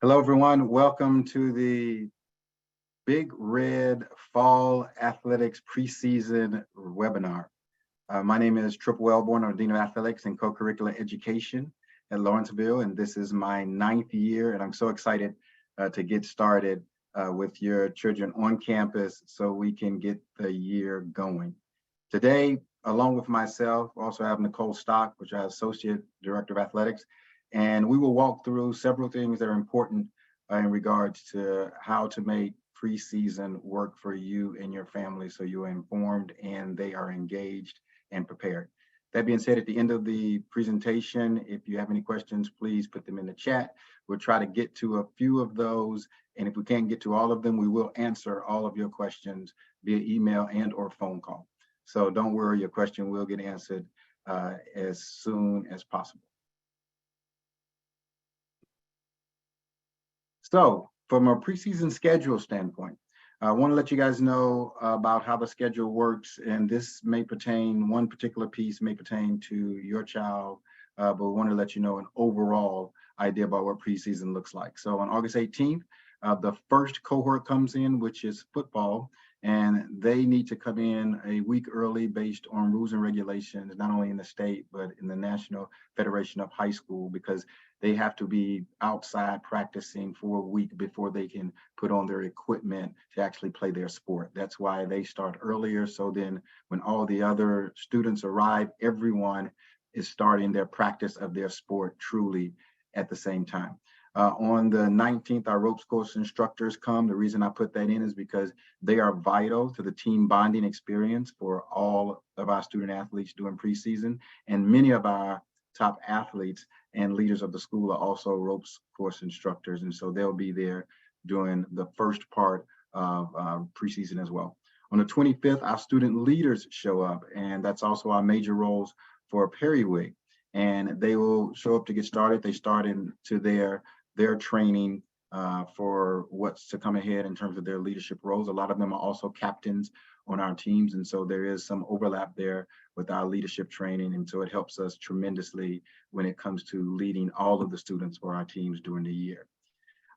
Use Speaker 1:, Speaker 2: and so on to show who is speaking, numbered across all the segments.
Speaker 1: Hello, everyone. Welcome to the Big Red Fall Athletics Preseason webinar. My name is Tripp Wellborn. I'm Dean of Athletics and Co-Curricular Education at Lawrenceville, and this is my 9th year, and I'm so excited to get started with your children on campus so we can get the year going. Today, along with myself, I also have Nicole Stock, which is Associate Director of Athletics, and we will walk through several things that are important in regards to how to make preseason work for you and your family so you're informed and they are engaged and prepared. That being said, at the end of the presentation, if you have any questions, please put them in the chat. We'll try to get to a few of those, and if we can't get to all of them, we will answer all of your questions via email and or phone call. So don't worry, your question will get answered as soon as possible. So from a preseason schedule standpoint, I want to let you guys know about how the schedule works, and this may pertain, one particular piece may pertain to your child, but we want to let you know an overall idea about what preseason looks like. So on August 18th, the first cohort comes in, which is football, and they need to come in a week early based on rules and regulations, not only in the state, but in the National Federation of High School, because they have to be outside practicing for a week before they can put on their equipment to actually play their sport. That's why they start earlier. So then when all the other students arrive, everyone is starting their practice of their sport truly at the same time. On the 19th, our ropes course instructors come. The reason I put that in is because they are vital to the team bonding experience for all of our student athletes during preseason. And many of our top athletes and leaders of the school are also ropes course instructors. And so they'll be there during the first part of preseason as well. On the 25th, our student leaders show up, and that's also our major roles for Periwig. And they will show up to get started. They start into their training for what's to come ahead in terms of their leadership roles. A lot of them are also captains on our teams. And so there is some overlap there with our leadership training. And so it helps us tremendously when it comes to leading all of the students for our teams during the year.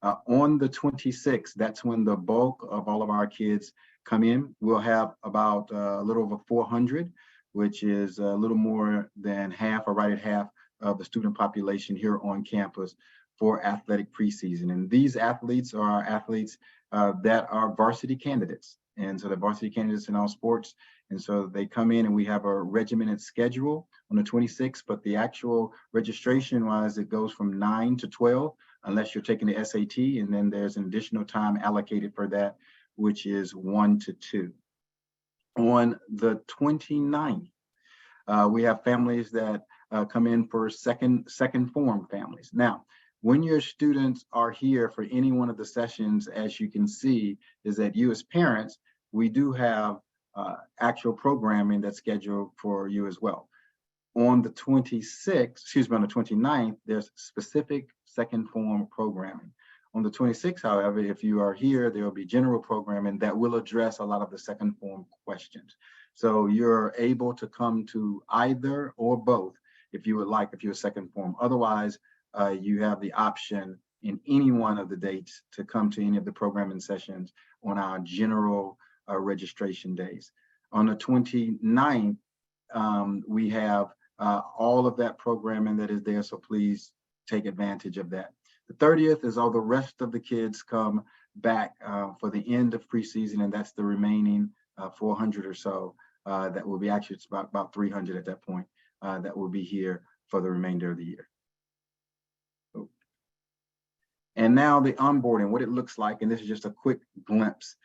Speaker 1: On the 26th, that's when the bulk of all of our kids come in. We'll have about a little over 400, which is a little more than half or right at half of the student population here on campus for athletic preseason. And these athletes are athletes that are varsity candidates. And so they're varsity candidates in all sports. And so they come in and we have a regimented schedule on the 26th, but the actual registration wise, it goes from 9 to 12, unless you're taking the SAT. And then there's an additional time allocated for that, which is 1 to 2. On the 29th, we have families that come in for second form families. Now, when your students are here for any one of the sessions, as you can see, is that you as parents, we do have actual programming that's scheduled for you as well. On the 29th, there's specific second form programming. On the 26th, however, if you are here, there will be general programming that will address a lot of the second form questions. So you're able to come to either or both if you would like, if you're second form. Otherwise, you have the option in any one of the dates to come to any of the programming sessions on our general registration days. On the 29th, we have all of that programming that is there, so please take advantage of that. The 30th is all the rest of the kids come back for the end of preseason, and that's the remaining 400 or so that will be, actually it's about 300 at that point, that will be here for the remainder of the year. And now the onboarding, what it looks like, and this is just a quick glimpse.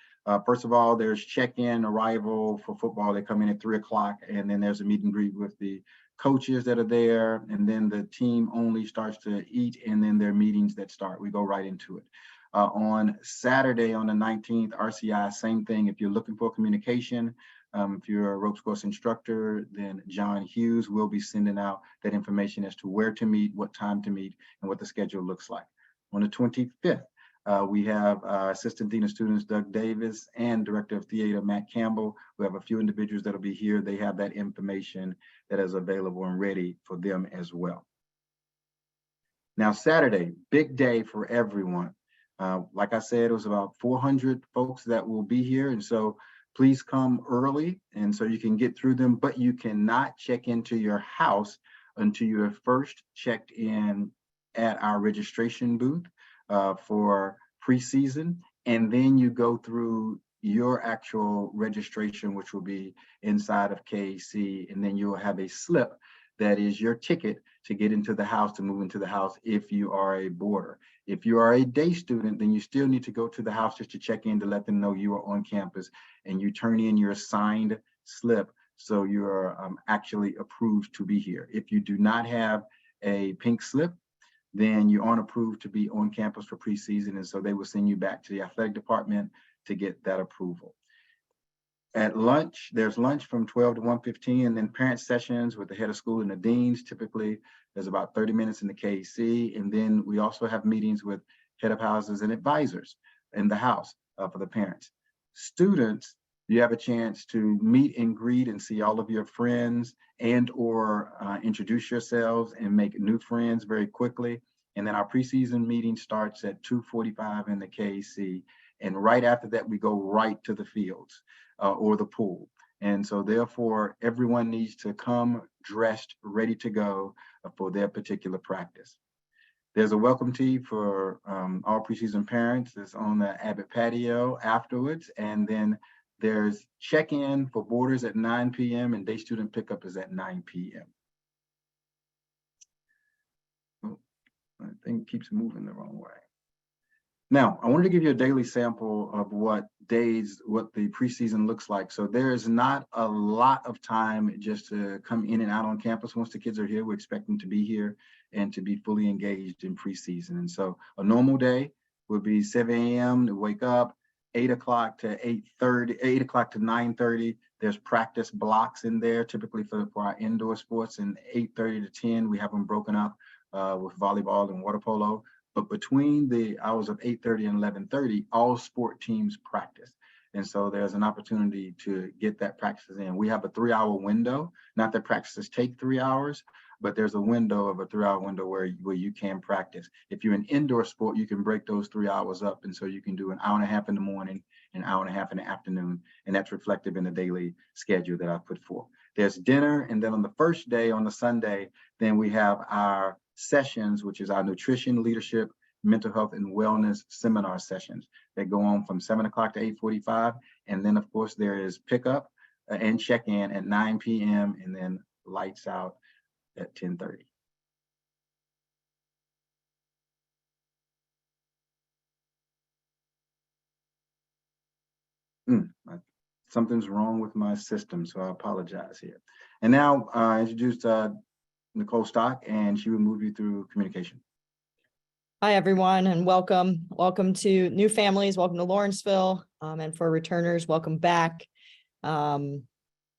Speaker 1: First of all, there's check-in, arrival for football. They come in at 3 o'clock, and then there's a meet and greet with the coaches that are there, and then the team only starts to eat, and then there are meetings that start. We go right into it. On Saturday, on the 19th, RCI, same thing. If you're looking for communication, if you're a ropes course instructor, then John Hughes will be sending out that information as to where to meet, what time to meet, and what the schedule looks like. On the 25th, we have Assistant Dean of Students, Doug Davis, and Director of Theater, Matt Campbell. We have a few individuals that'll be here. They have that information that is available and ready for them as well. Now, Saturday, big day for everyone. Like I said, it was about 400 folks that will be here. And so please come early. And so you can get through them, but you cannot check into your house until you have first checked in at our registration booth for preseason. And then you go through your actual registration, which will be inside of KAC. And then you'll have a slip that is your ticket to get into the house, to move into the house if you are a boarder. If you are a day student, then you still need to go to the house just to check in to let them know you are on campus, and you turn in your signed slip so you're actually approved to be here. If you do not have a pink slip, then you aren't approved to be on campus for preseason, and so they will send you back to the athletic department to get that approval. At lunch, there's lunch from 12 to 1:15, and then parent sessions with the head of school and the deans. Typically, there's about 30 minutes in the KC, and then we also have meetings with head of houses and advisors in the house for the parents. Students, you have a chance to meet and greet and see all of your friends and or introduce yourselves and make new friends very quickly. And then our preseason meeting starts at 2:45 in the KC. And right after that, we go right to the fields or the pool. And so therefore, everyone needs to come dressed, ready to go for their particular practice. There's a welcome tea for all preseason parents. It's on the Abbott patio afterwards. And then there's check-in for boarders at 9 p.m. and day student pickup is at 9 p.m. Oh, I think it keeps moving the wrong way. Now, I wanted to give you a daily sample of what the preseason looks like. So there is not a lot of time just to come in and out on campus. Once the kids are here, we expect them to be here and to be fully engaged in preseason. And so a normal day would be 7 a.m. to wake up, 8 o'clock to 8:30, 8 o'clock to 9:30. There's practice blocks in there, typically for our indoor sports, and 8:30 to 10, we have them broken up with volleyball and water polo. But between the hours of 8:30 and 11:30, all sport teams practice. And so there's an opportunity to get that practice in. We have a 3-hour window, not that practices take 3 hours, but there's a window of a 3-hour window where you can practice. If you're an indoor sport, you can break those 3 hours up. And so you can do an hour and a half in the morning, an hour and a half in the afternoon. And that's reflective in the daily schedule that I put forth. There's dinner. And then on the first day, on the Sunday, then we have our sessions, which is our nutrition, leadership, mental health, and wellness seminar sessions that go on from 7 o'clock to 8:45. And then, of course, there is pickup and check-in at 9 p.m. and then lights out at 10:30. Something's wrong with my system, so I apologize here. And now I introduced Nicole Stock, and she will move you through communication.
Speaker 2: Hi, everyone, and welcome. Welcome to new families. Welcome to Lawrenceville. And for returners, welcome back.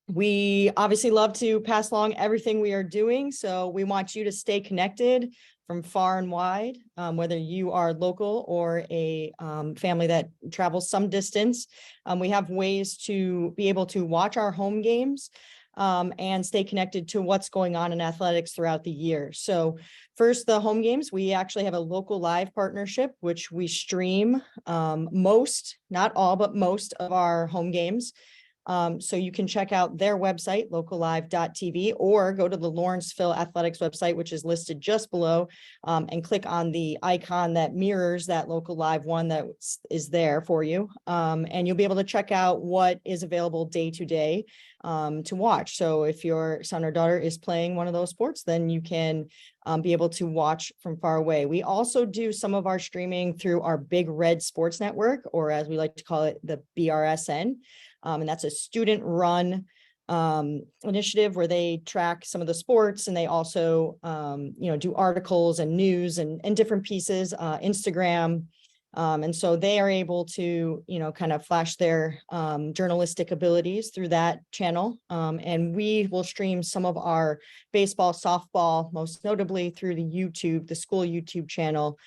Speaker 2: We obviously love to pass along everything we are doing. So we want you to stay connected from far and wide, whether you are local or a family that travels some distance. We have ways to be able to watch our home games and stay connected to what's going on in athletics throughout the year. So first, the home games, we actually have a local live partnership, which we stream most, not all, but most of our home games. So you can check out their website, locallive.tv, or go to the Lawrenceville Athletics website, which is listed just below, and click on the icon that mirrors that local live one that is there for you. And you'll be able to check out what is available day to day to watch. So if your son or daughter is playing one of those sports, then you can be able to watch from far away. We also do some of our streaming through our Big Red Sports Network, or as we like to call it, the BRSN. And that's a student-run initiative where they track some of the sports, and they also, do articles and news and different pieces, Instagram. And so they are able to, kind of flash their journalistic abilities through that channel. And we will stream some of our baseball, softball, most notably through the school YouTube channel,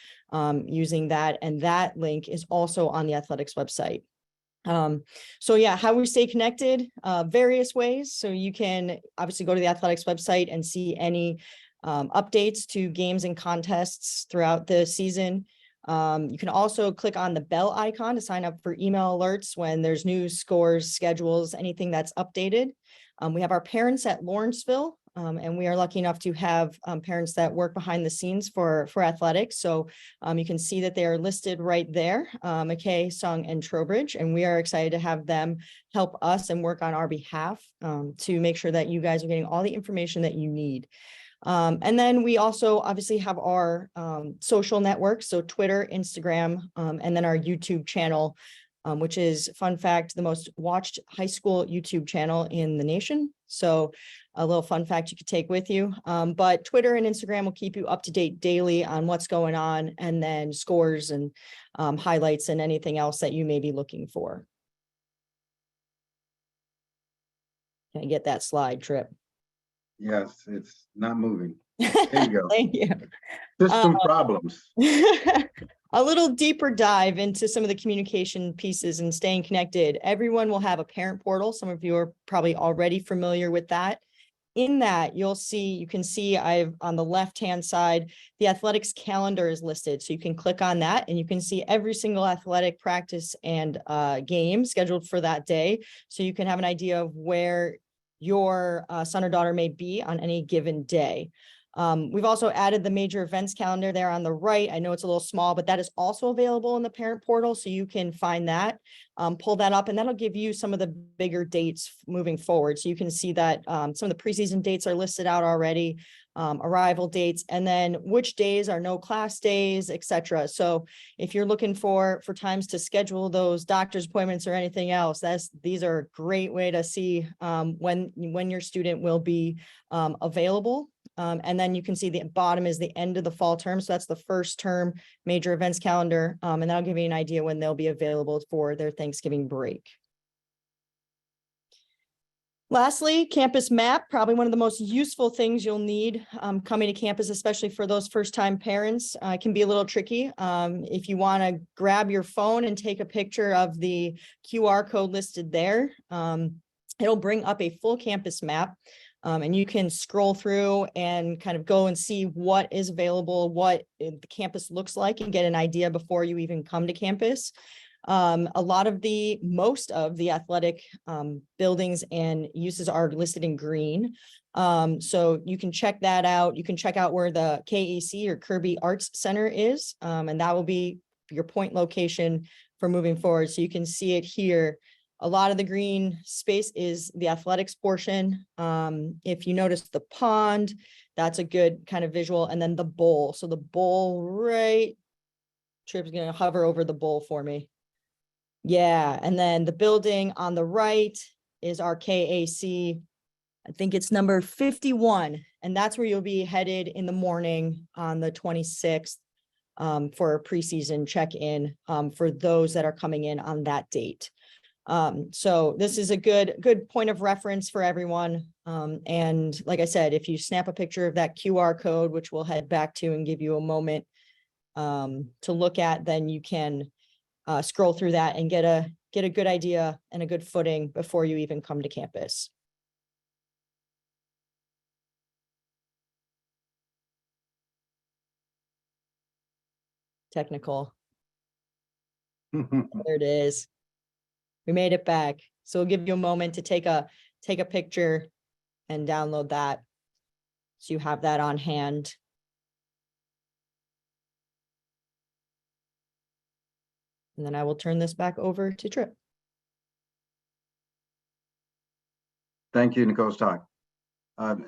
Speaker 2: using that. And that link is also on the athletics website. So yeah, how we stay connected, various ways. So you can obviously go to the athletics website and see any updates to games and contests throughout the season. You can also click on the bell icon to sign up for email alerts when there's news, scores, schedules, anything that's updated. We have our parents at Lawrenceville, and we are lucky enough to have parents that work behind the scenes for athletics. So you can see that they are listed right there, McKay, Sung, and Trowbridge, and we are excited to have them help us and work on our behalf to make sure that you guys are getting all the information that you need. And then we also obviously have our social networks, so Twitter, Instagram, and then our YouTube channel, which is, fun fact, the most watched high school YouTube channel in the nation. So a little fun fact you could take with you. But Twitter and Instagram will keep you up to date daily on what's going on, and then scores and highlights and anything else that you may be looking for. Can I get that slide, Trip?
Speaker 1: Yes, it's not moving. There you go.
Speaker 2: Thank you.
Speaker 1: System problems.
Speaker 2: A little deeper dive into some of the communication pieces and staying connected. Everyone will have a parent portal. Some of you are probably already familiar with that. In that, you can see I've on the left-hand side, the athletics calendar is listed. So you can click on that and you can see every single athletic practice and game scheduled for that day. So you can have an idea of where your son or daughter may be on any given day. We've also added the major events calendar there on the right. I know it's a little small, but that is also available in the parent portal. So you can find that, pull that up, and that'll give you some of the bigger dates moving forward. So you can see that some of the preseason dates are listed out already, arrival dates, and then which days are no class days, etc. So if you're looking for times to schedule those doctor's appointments or anything else, these are a great way to see when your student will be available. And then you can see the bottom is the end of the fall term. So that's the first term major events calendar. And that'll give you an idea when they'll be available for their Thanksgiving break. Lastly, campus map, probably one of the most useful things you'll need coming to campus, especially for those first-time parents. It can be a little tricky. If you want to grab your phone and take a picture of the QR code listed there, it'll bring up a full campus map. And you can scroll through and kind of go and see what is available, what the campus looks like, and get an idea before you even come to campus. Most of the athletic buildings and uses are listed in green. So you can check that out. You can check out where the KAC or Kirby Arts Center is, and that will be your point location for moving forward. So you can see it here. A lot of the green space is the athletics portion. If you notice the pond, that's a good kind of visual. And then the bowl. So the bowl, right? Trip's going to hover over the bowl for me. Yeah. And then the building on the right is our KAC. I think it's number 51. And that's where you'll be headed in the morning on the 26th for a preseason check-in for those that are coming in on that date. So this is a good point of reference for everyone. And like I said, if you snap a picture of that QR code, which we'll head back to and give you a moment to look at, then you can scroll through that and get a good idea and a good footing before you even come to campus. Technical. There it is. We made it back. So we'll give you a moment to take a picture and download that so you have that on hand. And then I will turn this back over to Trip.
Speaker 1: Thank you, Nicole Stock.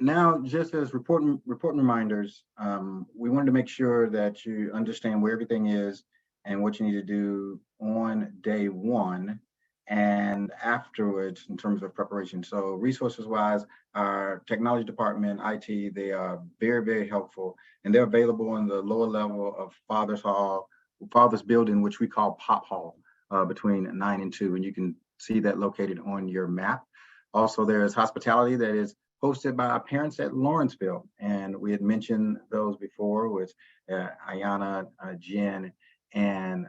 Speaker 1: Now, just as reporting reminders, we wanted to make sure that you understand where everything is and what you need to do on day one and afterwards in terms of preparation. So resources wise, our technology department, IT, they are very, very helpful, and they're available in the lower level of Father's building, which we call Pop Hall, between 9 and 2, and you can see that located on your map. Also, there's hospitality that is hosted by our parents at Lawrenceville, and we had mentioned those before with Ayana, Jen, and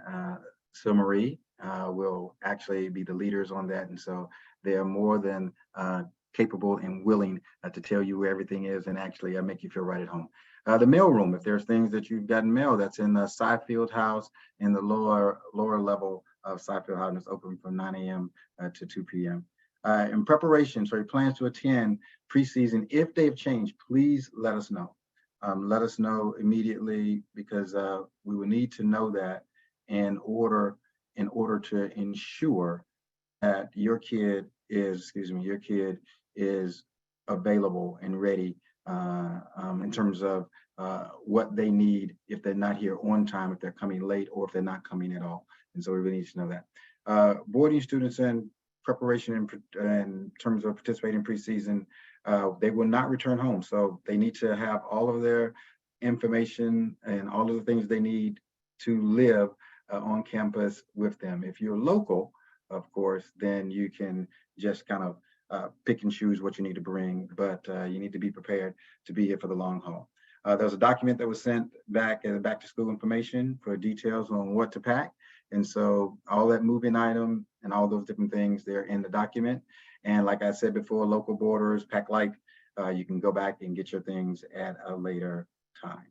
Speaker 1: Marie will actually be the leaders on that, and so they are more than capable and willing to tell you where everything is and actually make you feel right at home. The mail room, if there's things that you've gotten mail, that's in the Sci-Field House in the lower level of Sci-Field House, and it's open from 9 a.m. To 2 p.m. In preparation, so your plans to attend preseason, if they've changed, please let us know. Let us know immediately, because we will need to know that in order to ensure that your kid is available and ready in terms of what they need if they're not here on time, if they're coming late, or if they're not coming at all. And so we really need to know that. Boarding students in preparation in terms of participating in preseason, they will not return home. So they need to have all of their information and all of the things they need to live on campus with them. If you're local, of course, then you can just kind of pick and choose what you need to bring, but you need to be prepared to be here for the long haul. There's a document that was sent back as back to school information for details on what to pack. And so all that moving item and all those different things, they're in the document. And like I said before, local borders, pack light, you can go back and get your things at a later time.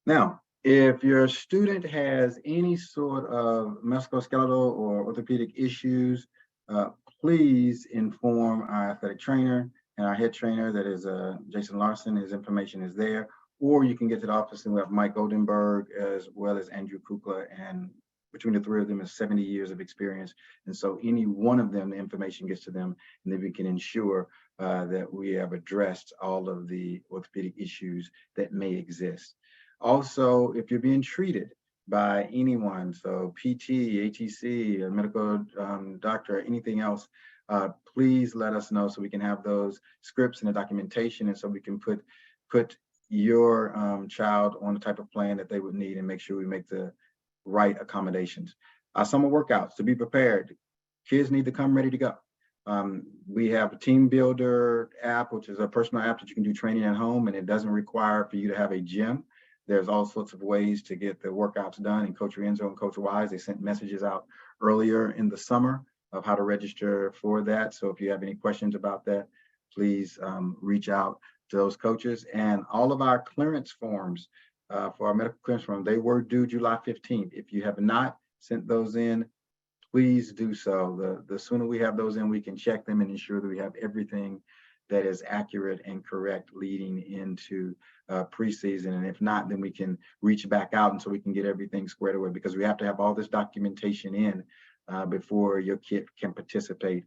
Speaker 1: Now, if your student has any sort of musculoskeletal or orthopedic issues, please inform our athletic trainer and our head trainer, that is Jason Larson. His information is there. Or you can get to the office and we have Mike Goldenberg as well as Andrew Kukla, and between the three of them is 70 years of experience. And so any one of them, the information gets to them, and then we can ensure that we have addressed all of the orthopedic issues that may exist. Also, if you're being treated by anyone, so PT, ATC, a medical doctor, anything else, please let us know so we can have those scripts and the documentation, and so we can put your child on the type of plan that they would need and make sure we make the right accommodations. Summer workouts, to be prepared. Kids need to come ready to go. We have a Team Builder app, which is a personal app that you can do training at home, and it doesn't require for you to have a gym. There's all sorts of ways to get the workouts done. And Coach Renzo and Coach Wise, they sent messages out earlier in the summer of how to register for that. So if you have any questions about that, please reach out to those coaches. And all of our clearance forms for our medical clearance form, they were due July 15th. If you have not sent those in, please do so. The sooner we have those in, we can check them and ensure that we have everything that is accurate and correct leading into preseason. And if not, then we can reach back out and so we can get everything squared away, because we have to have all this documentation in before your kid can participate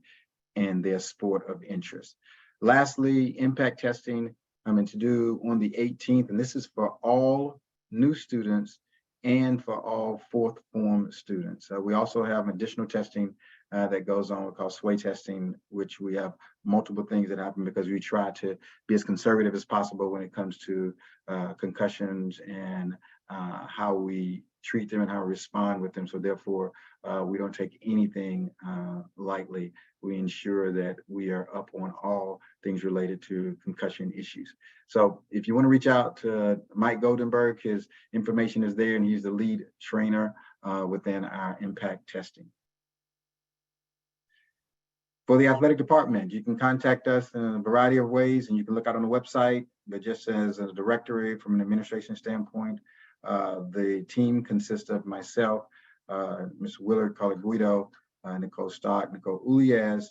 Speaker 1: in their sport of interest. Lastly, impact testing to do on the 18th, and this is for all new students and for all fourth form students. We also have additional testing that goes on, we call sway testing, which we have multiple things that happen because we try to be as conservative as possible when it comes to concussions and how we treat them and how we respond with them. So therefore, we don't take anything lightly. We ensure that we are up on all things related to concussion issues. So if you want to reach out to Mike Goldenberg, his information is there, and he's the lead trainer within our impact testing. For the athletic department, you can contact us in a variety of ways, and you can look out on the website. But just as a directory from an administration standpoint, the team consists of myself, Ms. Willard Colaguido, Nicole Stock, Nicole Ulias,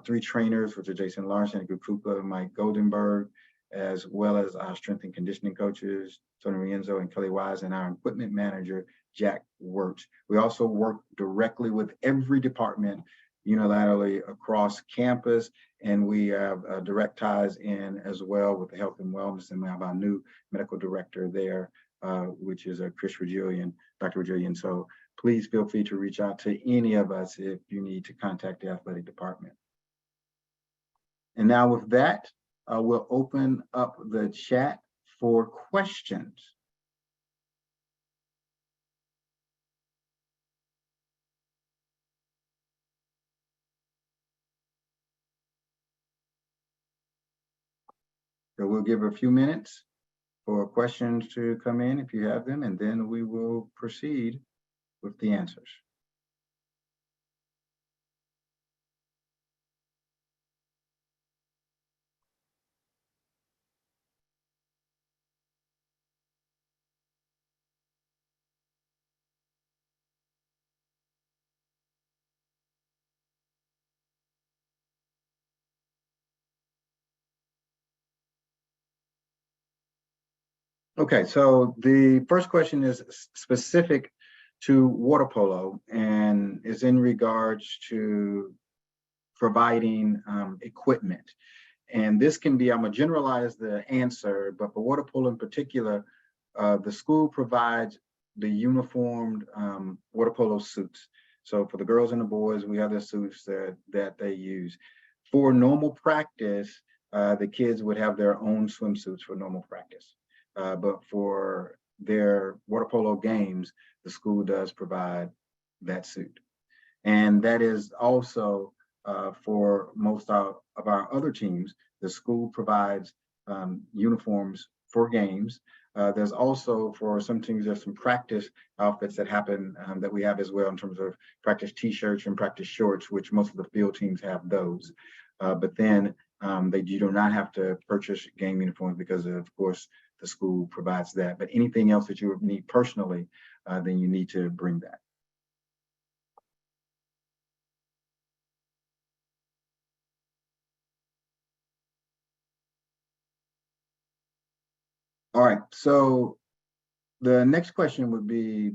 Speaker 1: three trainers, which are Jason Larson, Andrew Kukla, Mike Goldenberg, as well as our strength and conditioning coaches, Tony Rienzo and Kelly Wise, and our equipment manager, Jack Wirtz. We also work directly with every department unilaterally across campus, and we have direct ties in as well with the health and wellness, and we have our new medical director there, which is Chris Regillian, Dr. Regillian. So please feel free to reach out to any of us if you need to contact the athletic department. And now with that, we'll open up the chat for questions. So we'll give a few minutes for questions to come in if you have them, and then we will proceed with the answers. Okay, so the first question is specific to water polo and is in regards to providing equipment. And this can be, I'm gonna generalize the answer, but for water polo in particular, the school provides the uniformed water polo suits. So for the girls and the boys, we have the suits that they use. For normal practice, the kids would have their own swimsuits for normal practice. But for their water polo games, the school does provide that suit. And that is also for most of our other teams, the school provides uniforms for games. There's also for some teams, there's some practice outfits that happen that we have as well in terms of practice t-shirts and practice shorts, which most of the field teams have those. But then you do not have to purchase game uniforms because of course, the school provides that. But anything else that you would need personally, then you need to bring that. All right, so the next question would be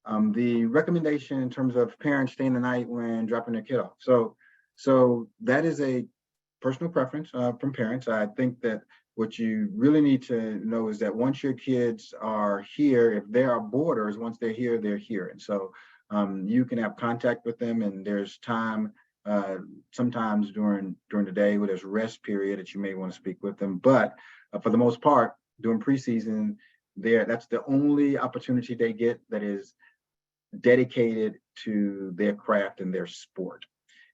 Speaker 1: the recommendation in terms of parents staying the night when dropping their kid off. So that is a personal preference from parents. I think that what you really need to know is that once your kids are here, if there are boarders, once they're here, they're here. And so you can have contact with them, and there's time sometimes during the day where there's rest period that you may want to speak with them. But for the most part, during preseason, that's the only opportunity they get that is dedicated to their craft and their sport.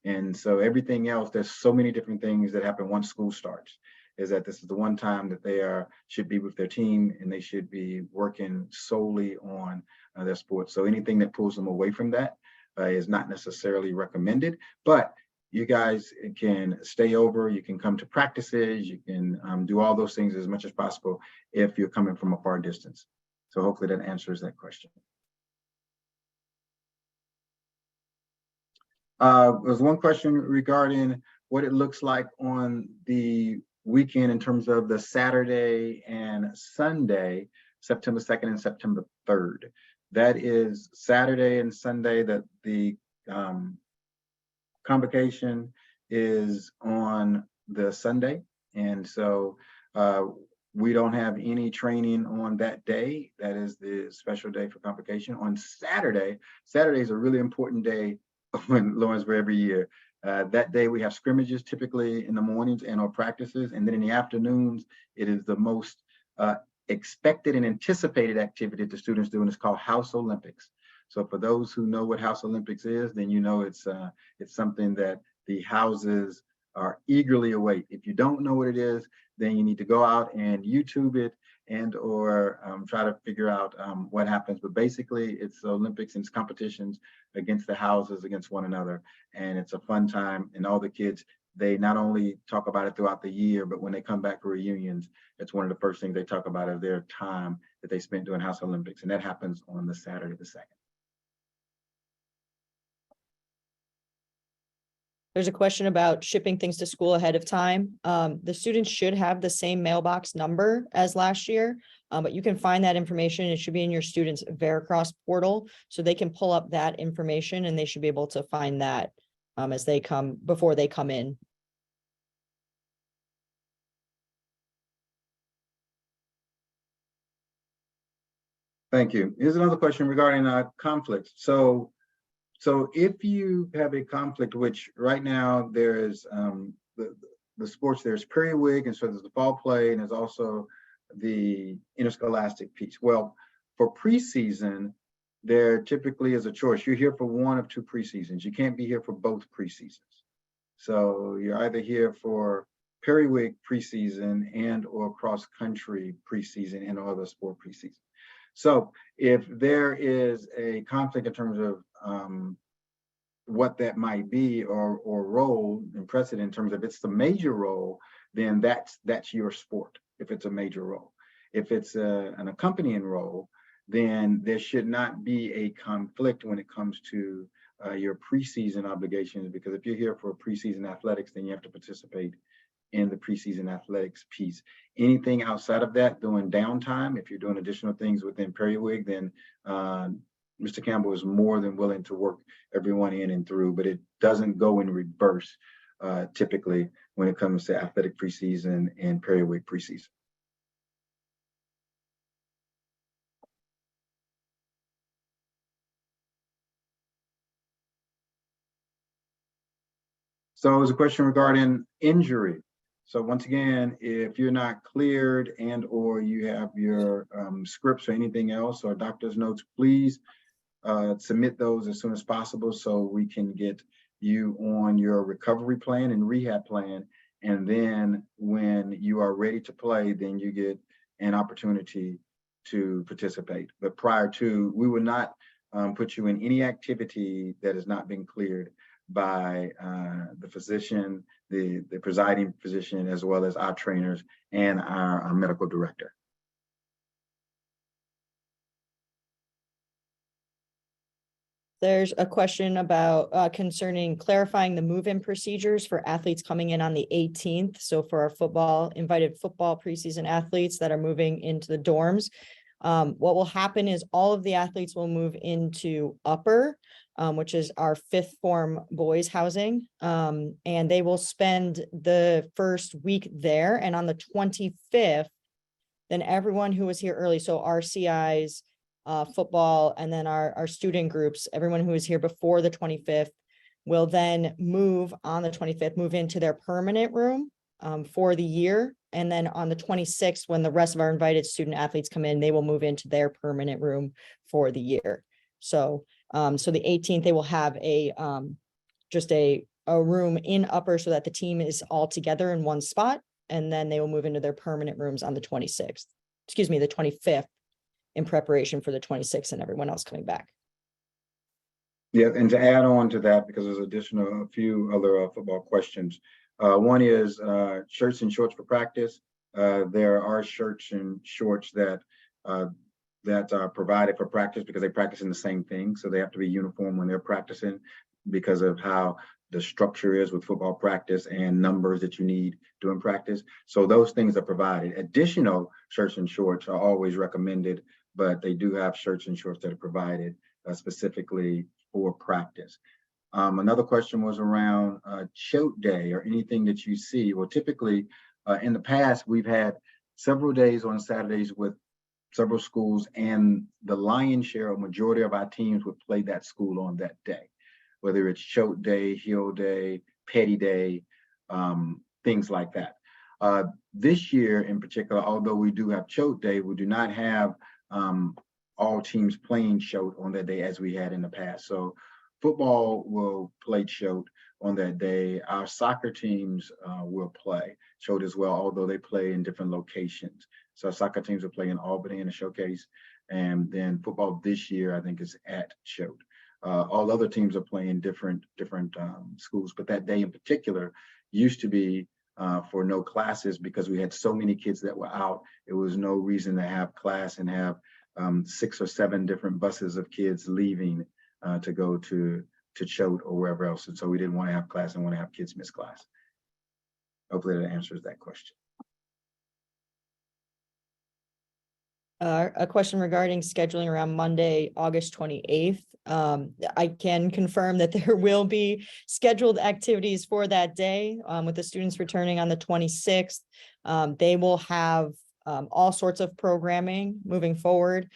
Speaker 1: And so everything else, there's so many different things that happen once school starts, is that this is the one time that they should be with their team, and they should be working solely on their sports. So anything that pulls them away from that is not necessarily recommended, but you guys can stay over, you can come to practices, you can do all those things as much as possible if you're coming from a far distance. So hopefully that answers that question. There's one question regarding what it looks like on the weekend in terms of the Saturday and Sunday, September 2nd and September 3rd. That is Saturday and Sunday that the convocation is on the Sunday. And so we don't have any training on that day. That is the special day for convocation. On Saturday is a really important day in Lawrenceville every year. That day we have scrimmages typically in the mornings and or practices. And then in the afternoons, it is the most expected and anticipated activity the students do, and it's called House Olympics. So for those who know what House Olympics is, then you know it's something that the houses are eagerly await. If you don't know what it is, then you need to go out and YouTube it and or try to figure out what happens. But basically, it's Olympics and it's competitions against the houses, against one another. And it's a fun time. And all the kids, they not only talk about it throughout the year, but when they come back for reunions, it's one of the first things they talk about is their time that they spent doing House Olympics. And that happens on the Saturday the 2nd.
Speaker 2: There's a question about shipping things to school ahead of time. The students should have the same mailbox number as last year, but you can find that information. It should be in your students' Veracross portal, so they can pull up that information and they should be able to find that as they come, before they come in.
Speaker 1: Thank you. Here's another question regarding conflicts. So if you have a conflict, which right now there is the sports, there's periwig, and so there's the fall play, and there's also the interscholastic piece. Well, for preseason, there typically is a choice. You're here for one of two preseasons. You can't be here for both preseasons. So you're either here for periweek preseason and or cross-country preseason and other sport preseason. So if there is a conflict in terms of what that might be or role and precedent in terms of it's the major role, then that's your sport if it's a major role. If it's an accompanying role, then there should not be a conflict when it comes to your preseason obligations, because if you're here for preseason athletics, then you have to participate in the preseason athletics piece. Anything outside of that, during downtime, if you're doing additional things within periweek, then Mr. Campbell is more than willing to work everyone in and through, but it doesn't go in reverse typically when it comes to athletic preseason and periweek preseason. So it was a question regarding injury. So once again, if you're not cleared and or you have your scripts or anything else or doctor's notes, please submit those as soon as possible so we can get you on your recovery plan and rehab plan. And then when you are ready to play, then you get an opportunity to participate. But prior to, we will not put you in any activity that has not been cleared by the physician, the presiding physician, as well as our trainers and our medical director.
Speaker 2: There's a question about concerning clarifying the move-in procedures for athletes coming in on the 18th. So for our invited football preseason athletes that are moving into the dorms, what will happen is all of the athletes will move into upper, which is our 5th form boys housing. And they will spend the first week there. And on the 25th, then everyone who was here early, so RCIs, football, and then our student groups, everyone who was here before the 25th will then move on the 25th, move into their permanent room for the year. And then on the 26th, when the rest of our invited student athletes come in, they will move into their permanent room for the year. So, so the 18th, they will have just a room in upper so that the team is all together in one spot. And then they will move into their permanent rooms on the 26th, excuse me, the 25th, in preparation for the 26th and everyone else coming back.
Speaker 1: Yeah, and to add on to that, because there's a few other football questions. One is shirts and shorts for practice. There are shirts and shorts that are provided for practice because they practice in the same thing. So they have to be uniform when they're practicing because of how the structure is with football practice and numbers that you need during practice. So those things are provided. Additional shirts and shorts are always recommended, but they do have shirts and shorts that are provided specifically for practice. Another question was around choate day or anything that you see. Well, typically in the past, we've had several days on Saturdays with several schools, and the lion's share or majority of our teams would play that school on that day, whether it's choate day, heel day, petty day, things like that. This year in particular, although we do have choate day, we do not have all teams playing choate on that day as we had in the past. So football will play choate on that day. Our soccer teams will play choate as well, although they play in different locations. So our soccer teams will play in Albany in a showcase, and then football this year I think is at choate. All other teams are playing different schools, but that day in particular used to be for no classes because we had so many kids that were out. It was no reason to have class and have 6 or 7 different buses of kids leaving to go to choate or wherever else. And so we didn't want to have class and want to have kids miss class. Hopefully that answers that question.
Speaker 2: A question regarding scheduling around Monday, August 28th. I can confirm that there will be scheduled activities for that day with the students returning on the 26th. They will have all sorts of programming moving forward.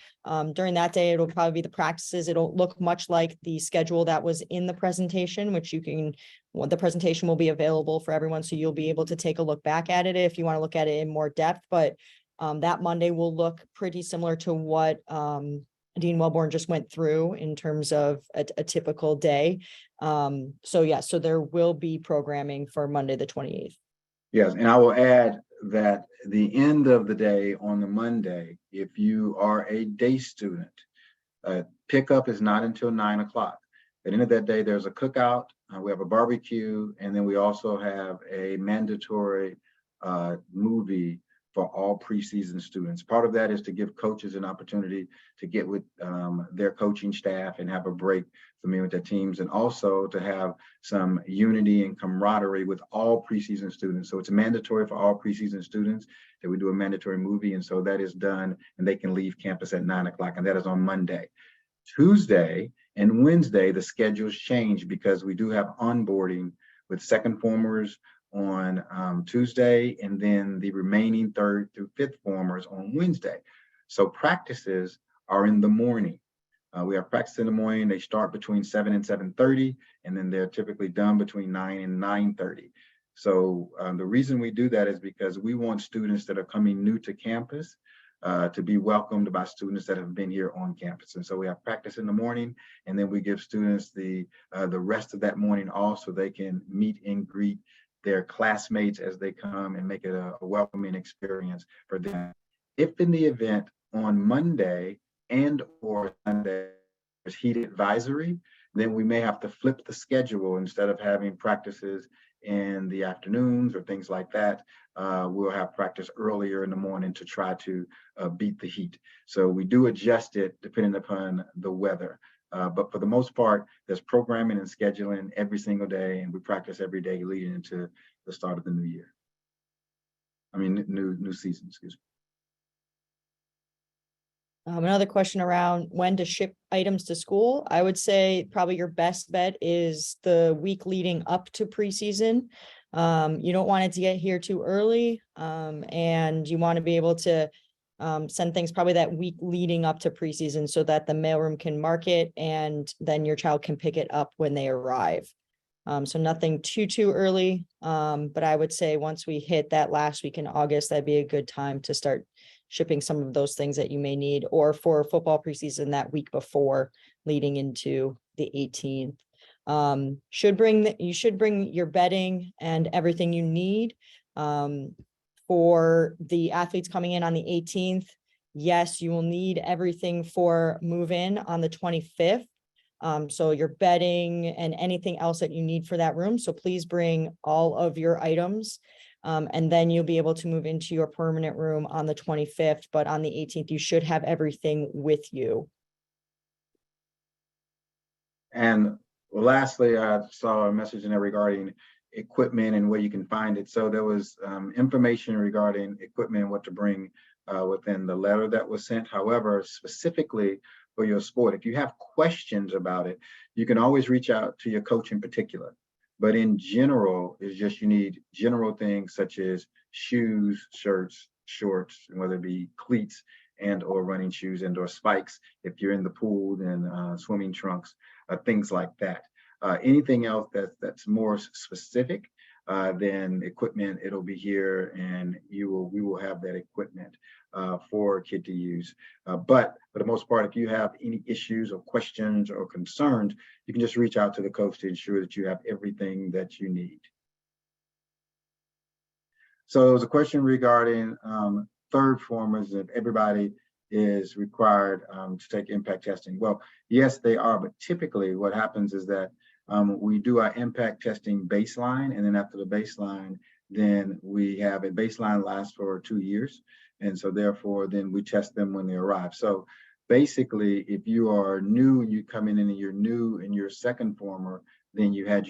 Speaker 2: During that day, it'll probably be the practices. It'll look much like the schedule that was in the presentation, which the presentation will be available for everyone. So you'll be able to take a look back at it if you want to look at it in more depth. But that Monday will look pretty similar to what Dean Wellborn just went through in terms of a typical day. So yeah, so there will be programming for Monday the 28th.
Speaker 1: Yes, and I will add that the end of the day on the Monday, if you are a day student, pickup is not until 9 o'clock. At the end of that day, there's a cookout, we have a barbecue, and then we also have a mandatory movie for all preseason students. Part of that is to give coaches an opportunity to get with their coaching staff and have a break familiar with their teams, and also to have some unity and camaraderie with all preseason students. So it's mandatory for all preseason students that we do a mandatory movie, and so that is done, and they can leave campus at 9 o'clock, and that is on Monday. Tuesday and Wednesday, the schedules change because we do have onboarding with second formers on Tuesday, and then the remaining third through fifth formers on Wednesday. So practices are in the morning. We have practice in the morning. They start between 7 and 7:30, and then they're typically done between 9 and 9:30. So the reason we do that is because we want students that are coming new to campus to be welcomed by students that have been here on campus. And so we have practice in the morning, and then we give students the rest of that morning off so they can meet and greet their classmates as they come and make it a welcoming experience for them. If in the event on Monday and or Sunday there's heat advisory, then we may have to flip the schedule. Instead of having practices in the afternoons or things like that, we'll have practice earlier in the morning to try to beat the heat. So we do adjust it depending upon the weather. But for the most part, there's programming and scheduling every single day, and we practice every day leading into the start of the new year. I mean, new season, excuse me.
Speaker 2: Another question around when to ship items to school. I would say probably your best bet is the week leading up to preseason. You don't want it to get here too early, and you want to be able to send things probably that week leading up to preseason so that the mailroom can mark it and then your child can pick it up when they arrive. So nothing too early, but I would say once we hit that last week in August, that'd be a good time to start shipping some of those things that you may need, or for football preseason that week before leading into the 18th. You should bring your bedding and everything you need. For the athletes coming in on the 18th, yes, you will need everything for move in on the 25th. So your bedding and anything else that you need for that room. So please bring all of your items. And then you'll be able to move into your permanent room on the 25th, but on the 18th, you should have everything with you.
Speaker 1: And lastly, I saw a message in there regarding equipment and where you can find it. So there was information regarding equipment and what to bring within the letter that was sent. However, specifically for your sport, if you have questions about it, you can always reach out to your coach in particular. But in general, it's just you need general things such as shoes, shirts, shorts, whether it be cleats and or running shoes and or spikes. If you're in the pool, then swimming trunks, things like that. Anything else that's more specific than equipment, it'll be here, and we will have that equipment for a kid to use. But for the most part, if you have any issues or questions or concerns, you can just reach out to the coach to ensure that you have everything that you need. So there was a question regarding third formers, if everybody is required to take impact testing. Well, yes, they are, but typically what happens is that we do our impact testing baseline, and then after the baseline, then we have a baseline lasts for 2 years. And so therefore, then we test them when they arrive. So basically, if you are new and you come in and you're new in your second former, then you had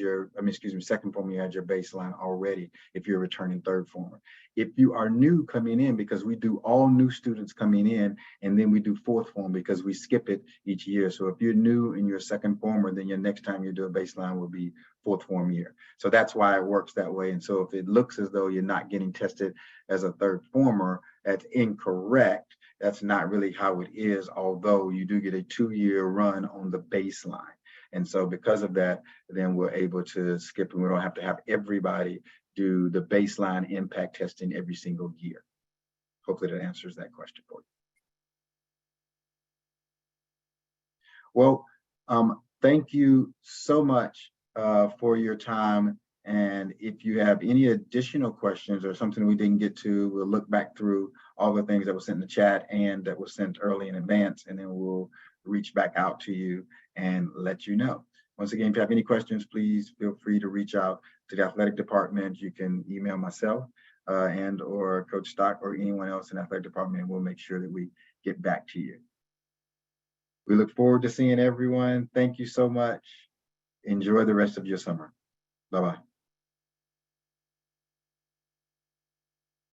Speaker 1: second former, you had your baseline already if you're returning third former. If you are new coming in, because we do all new students coming in, and then we do fourth form because we skip it each year. So if you're new in your second former, then your next time you do a baseline will be fourth form year. So that's why it works that way. And so if it looks as though you're not getting tested as a third former, that's incorrect. That's not really how it is, although you do get a 2-year run on the baseline. And so because of that, then we're able to skip, and we don't have to have everybody do the baseline impact testing every single year. Hopefully that answers that question for you. Well, thank you so much for your time And if you have any additional questions or something we didn't get to, we'll look back through all the things that were sent in the chat and that was sent early in advance, and then we'll reach back out to you and let you know. Once again, if you have any questions, please feel free to reach out to the athletic department. You can email myself and or Coach Stock or anyone else in the athletic department, and we'll make sure that we get back to you. We look forward to seeing everyone. Thank you so much. Enjoy the rest of your summer. Bye-bye.